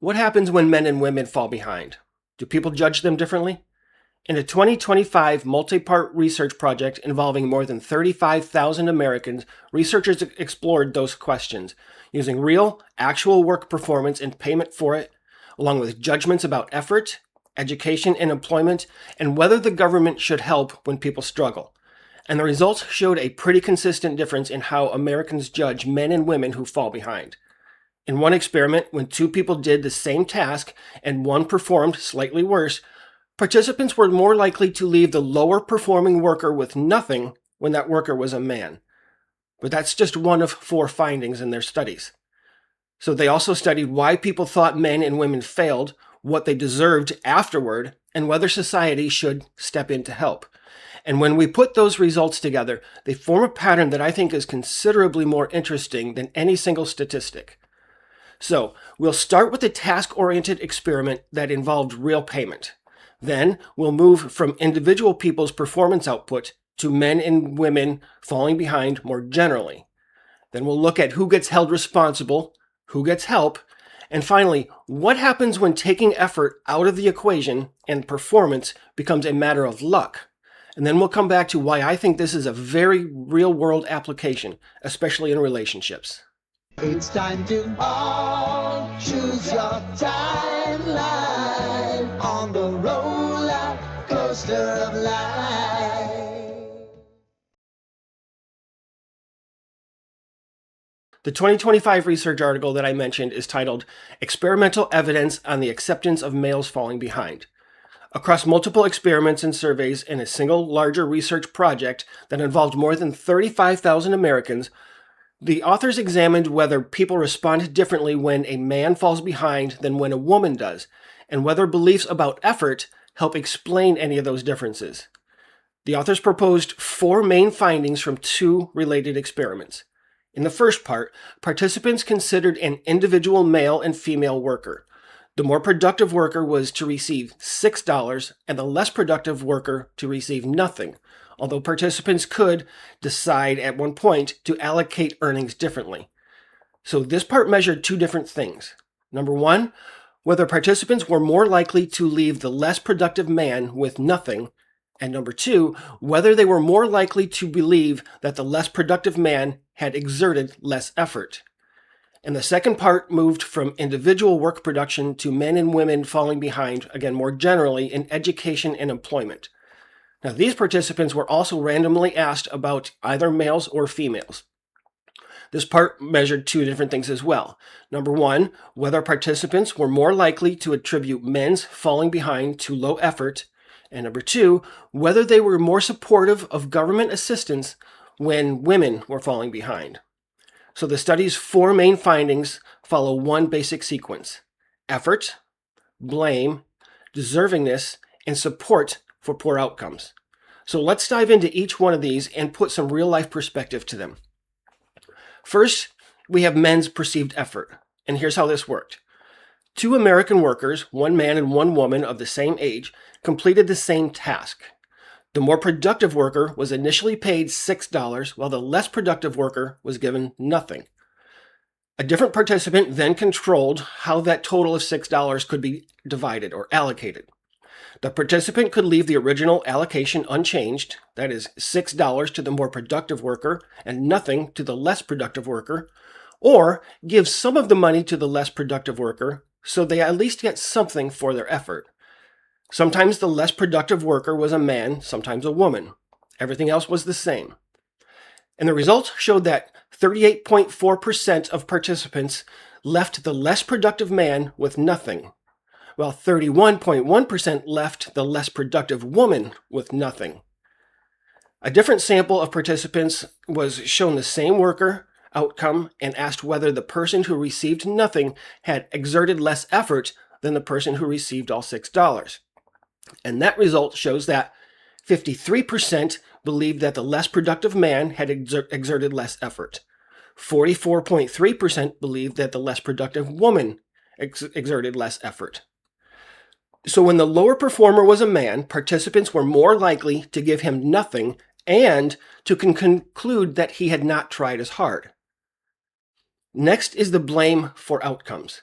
What happens when men and women fall behind? Do people judge them differently? In a 2025 multi-part research project involving more than 35,000 Americans, researchers explored those questions using real, actual work performance and payment for it, along with judgments about effort, education and employment, and whether the government should help when people struggle. And the results showed a pretty consistent difference in how Americans judge men and women who fall behind. In one experiment, when two people did the same task and one performed slightly worse, participants were more likely to leave the lower performing worker with nothing when that worker was a man. But that's just one of 4 findings in their studies. So they also studied why people thought men and women failed, what they deserved afterward, and whether society should step in to help. And when we put those results together, they form a pattern that I think is considerably more interesting than any single statistic. So we'll start with a task-oriented experiment that involved real payment. Then we'll move from individual people's performance output to men and women falling behind more generally. Then we'll look at who gets held responsible, who gets help, and finally, what happens when taking effort out of the equation and performance becomes a matter of luck. And then we'll come back to why I think this is a very real-world application, especially in relationships. It's time to all choose your timeline on the roller coaster of life. The 2025 research article that I mentioned is titled Experimental Evidence on the Acceptance of Males Falling Behind. Across multiple experiments and surveys in a single larger research project that involved more than 35,000 Americans, the authors examined whether people respond differently when a man falls behind than when a woman does, and whether beliefs about effort help explain any of those differences. The authors proposed 4 main findings from 2 related experiments. In the first part, participants considered an individual male and female worker. The more productive worker was to receive $6, and the less productive worker to receive nothing, although participants could decide at one point to allocate earnings differently. So this part measured 2 different things. Number 1, whether participants were more likely to leave the less productive man with nothing, and number 2, whether they were more likely to believe that the less productive man had exerted less effort. And the second part moved from individual work production to men and women falling behind, again more generally, in education and employment. Now, these participants were also randomly asked about either males or females. This part measured 2 different things as well. Number 1, whether participants were more likely to attribute men's falling behind to low effort, and number 2, whether they were more supportive of government assistance when women were falling behind. So the study's 4 main findings follow one basic sequence: effort, blame, deservingness, and support for poor outcomes. So let's dive into each one of these and put some real-life perspective to them. First, we have men's perceived effort, and here's how this worked. 2 American workers, 1 man and 1 woman of the same age, completed the same task. The more productive worker was initially paid $6, while the less productive worker was given nothing. A different participant then controlled how that total of $6 could be divided or allocated. The participant could leave the original allocation unchanged, that is $6 to the more productive worker and nothing to the less productive worker, or give some of the money to the less productive worker so they at least get something for their effort. Sometimes the less productive worker was a man, sometimes a woman. Everything else was the same. And the results showed that 38.4% of participants left the less productive man with nothing, while 31.1% left the less productive woman with nothing. A different sample of participants was shown the same worker outcome and asked whether the person who received nothing had exerted less effort than the person who received all $6. And that result shows that 53% believed that the less productive man had exerted less effort. 44.3% believed that the less productive woman exerted less effort. So when the lower performer was a man, participants were more likely to give him nothing and to conclude that he had not tried as hard. Next is the blame for outcomes.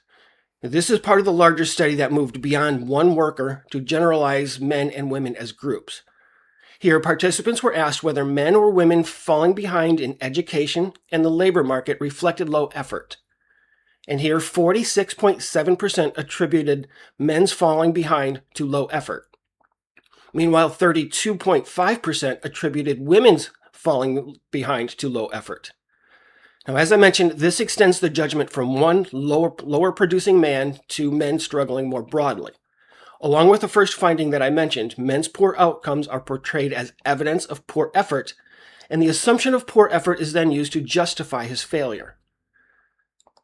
This is part of the larger study that moved beyond one worker to generalize men and women as groups. Here, participants were asked whether men or women falling behind in education and the labor market reflected low effort. And here, 46.7% attributed men's falling behind to low effort. Meanwhile, 32.5% attributed women's falling behind to low effort. Now, as I mentioned, this extends the judgment from one lower producing man to men struggling more broadly. Along with the first finding that I mentioned, men's poor outcomes are portrayed as evidence of poor effort, and the assumption of poor effort is then used to justify his failure.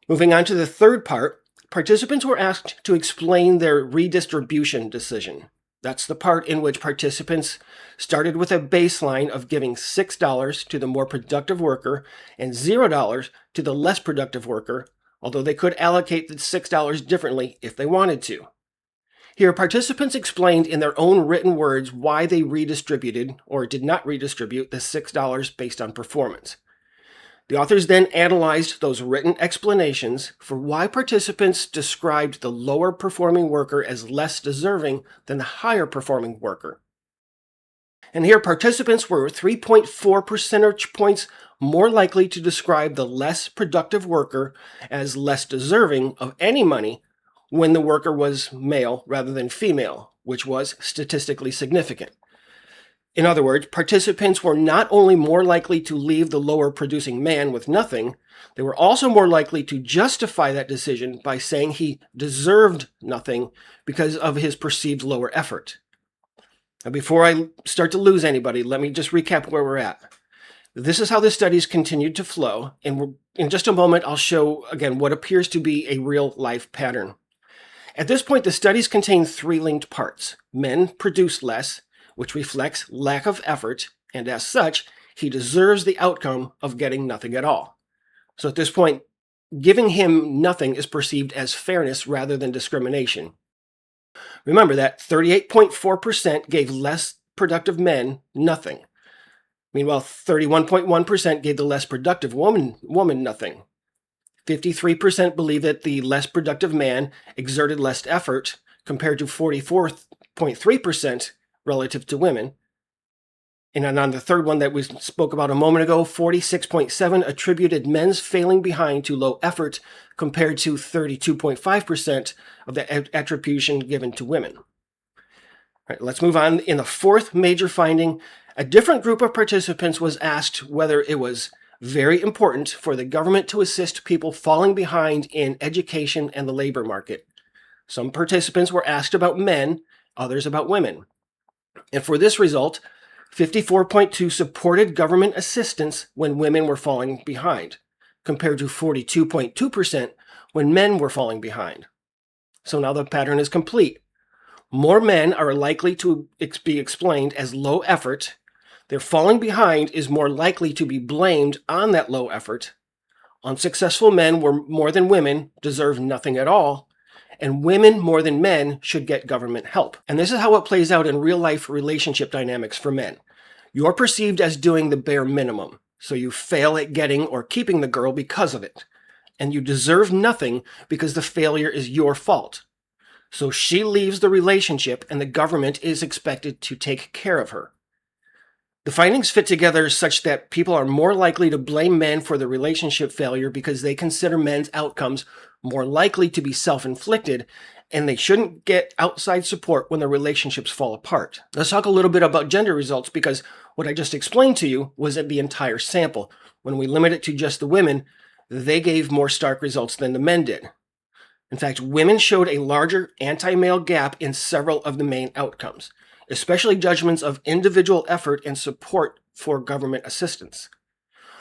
Moving on to the third part, participants were asked to explain their redistribution decision. That's the part in which participants started with a baseline of giving $6 to the more productive worker and $0 to the less productive worker, although they could allocate the $6 differently if they wanted to. Here, participants explained in their own written words why they redistributed or did not redistribute the $6 based on performance. The authors then analyzed those written explanations for why participants described the lower performing worker as less deserving than the higher performing worker. And here, participants were 3.4 percentage points more likely to describe the less productive worker as less deserving of any money when the worker was male rather than female, which was statistically significant. In other words, participants were not only more likely to leave the lower producing man with nothing, they were also more likely to justify that decision by saying he deserved nothing because of his perceived lower effort. Now, before I start to lose anybody, let me just recap where we're at. This is how the studies continued to flow, and in just a moment, I'll show again what appears to be a real-life pattern. At this point, the studies contain three linked parts. Men produce less, which reflects lack of effort, and as such, he deserves the outcome of getting nothing at all. So at this point, giving him nothing is perceived as fairness rather than discrimination. Remember that 38.4% gave less productive men nothing. Meanwhile, 31.1% gave the less productive woman nothing. 53% believe that the less productive man exerted less effort compared to 44.3% relative to women. And then on the third one that we spoke about a moment ago, 46.7% attributed men's failing behind to low effort compared to 32.5% of the attribution given to women. All right, let's move on. In the fourth major finding, a different group of participants was asked whether it was very important for the government to assist people falling behind in education and the labor market. Some participants were asked about men, others about women. And for this result, 54.2% supported government assistance when women were falling behind, compared to 42.2% when men were falling behind. So now the pattern is complete. More men are likely to be explained as low effort. Their falling behind is more likely to be blamed on that low effort. Unsuccessful men were more than women deserve nothing at all, and women more than men should get government help. And this is how it plays out in real-life relationship dynamics for men. You're perceived as doing the bare minimum, so you fail at getting or keeping the girl because of it. And you deserve nothing because the failure is your fault. So she leaves the relationship and the government is expected to take care of her. The findings fit together such that people are more likely to blame men for the relationship failure because they consider men's outcomes more likely to be self-inflicted, and they shouldn't get outside support when their relationships fall apart. Let's talk a little bit about gender results, because what I just explained to you was the entire sample. When we limit it to just the women, they gave more stark results than the men did. In fact, women showed a larger anti-male gap in several of the main outcomes, especially judgments of individual effort and support for government assistance.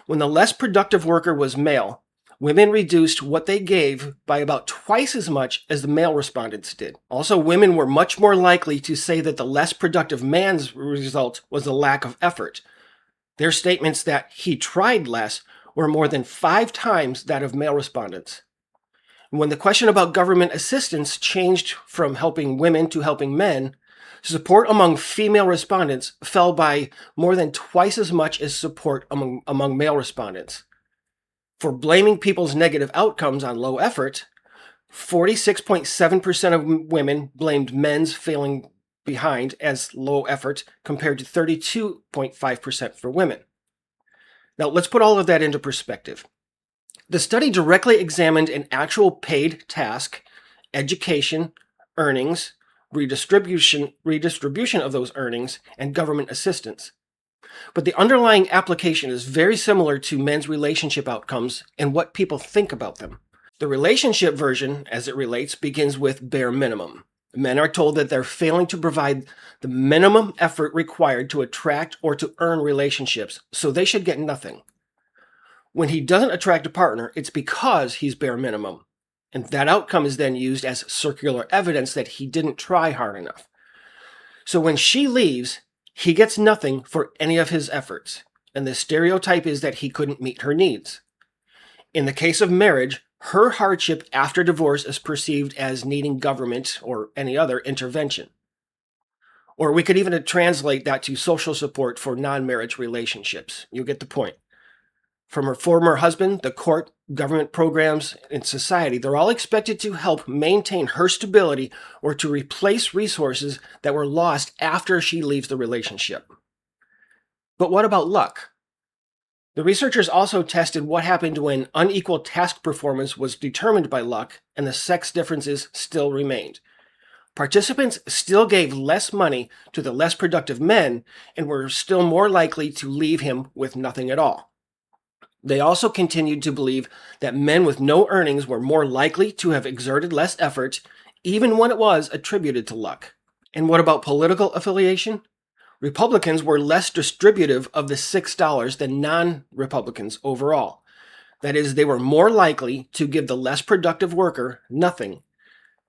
When the less productive worker was male, women reduced what they gave by about twice as much as the male respondents did. Also, women were much more likely to say that the less productive man's result was a lack of effort. Their statements that he tried less were more than 5 times that of male respondents. When the question about government assistance changed from helping women to helping men, support among female respondents fell by more than twice as much as support among male respondents. For blaming people's negative outcomes on low effort, 46.7% of women blamed men's failing behind as low effort, compared to 32.5% for women. Now, let's put all of that into perspective. The study directly examined an actual paid task, education, earnings, redistribution of those earnings, and government assistance. But the underlying application is very similar to men's relationship outcomes and what people think about them. The relationship version, as it relates, begins with bare minimum. Men are told that they're failing to provide the minimum effort required to attract or to earn relationships, so they should get nothing. When he doesn't attract a partner, it's because he's bare minimum. And that outcome is then used as circular evidence that he didn't try hard enough. So when she leaves, he gets nothing for any of his efforts. And the stereotype is that he couldn't meet her needs. In the case of marriage, her hardship after divorce is perceived as needing government or any other intervention. Or we could even translate that to social support for non-marriage relationships. You get the point. From her former husband, the court, government programs, and society, they're all expected to help maintain her stability or to replace resources that were lost after she leaves the relationship. But what about luck? The researchers also tested what happened when unequal task performance was determined by luck and the sex differences still remained. Participants still gave less money to the less productive men and were still more likely to leave him with nothing at all. They also continued to believe that men with no earnings were more likely to have exerted less effort, even when it was attributed to luck. And what about political affiliation? Republicans were less distributive of the $6 than non-Republicans overall. That is, they were more likely to give the less productive worker nothing.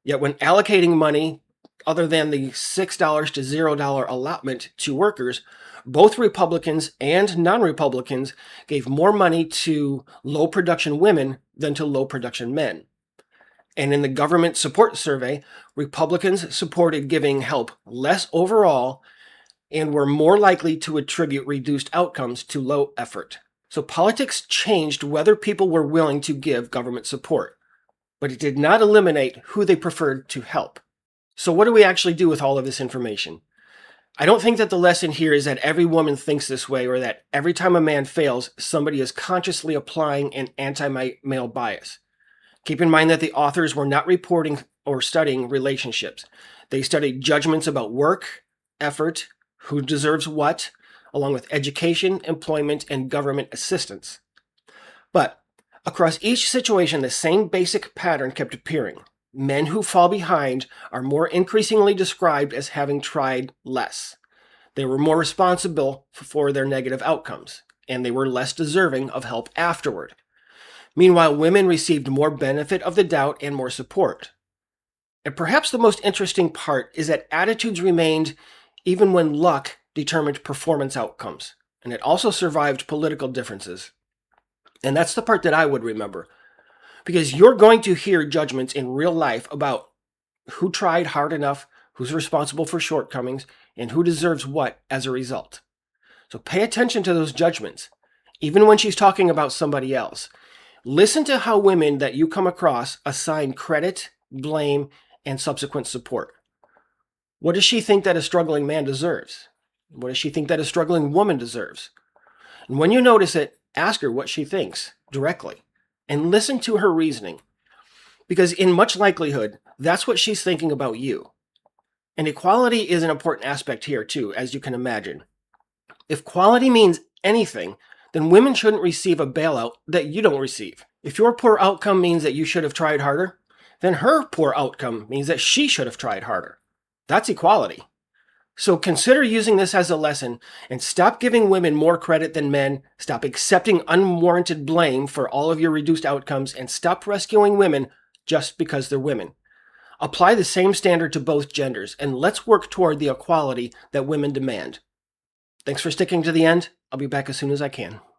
Yet when allocating money other than the $6 to $0 allotment to workers, both Republicans and non-Republicans gave more money to low production women than to low production men. And in the government support survey, Republicans supported giving help less overall and were more likely to attribute reduced outcomes to low effort. So politics changed whether people were willing to give government support, but it did not eliminate who they preferred to help. So what do we actually do with all of this information? I don't think that the lesson here is that every woman thinks this way or that every time a man fails, somebody is consciously applying an anti-male bias. Keep in mind that the authors were not reporting or studying relationships. They studied judgments about work, effort, who deserves what, along with education, employment, and government assistance. But across each situation, the same basic pattern kept appearing. Men who fall behind are more increasingly described as having tried less. They were more responsible for their negative outcomes, and they were less deserving of help afterward. Meanwhile, women received more benefit of the doubt and more support. And perhaps the most interesting part is that attitudes remained even when luck determined performance outcomes, and it also survived political differences. And that's the part that I would remember. Because you're going to hear judgments in real life about who tried hard enough, who's responsible for shortcomings, and who deserves what as a result. So pay attention to those judgments, even when she's talking about somebody else. Listen to how women that you come across assign credit, blame, and subsequent support. What does she think that a struggling man deserves? What does she think that a struggling woman deserves? And when you notice it, ask her what she thinks directly. And listen to her reasoning. Because in much likelihood, that's what she's thinking about you. And equality is an important aspect here too, as you can imagine. If quality means anything, then women shouldn't receive a bailout that you don't receive. If your poor outcome means that you should have tried harder, then her poor outcome means that she should have tried harder. That's equality. So consider using this as a lesson and stop giving women more credit than men, stop accepting unwarranted blame for all of your reduced outcomes, and stop rescuing women just because they're women. Apply the same standard to both genders, and let's work toward the equality that women demand. Thanks for sticking to the end. I'll be back as soon as I can.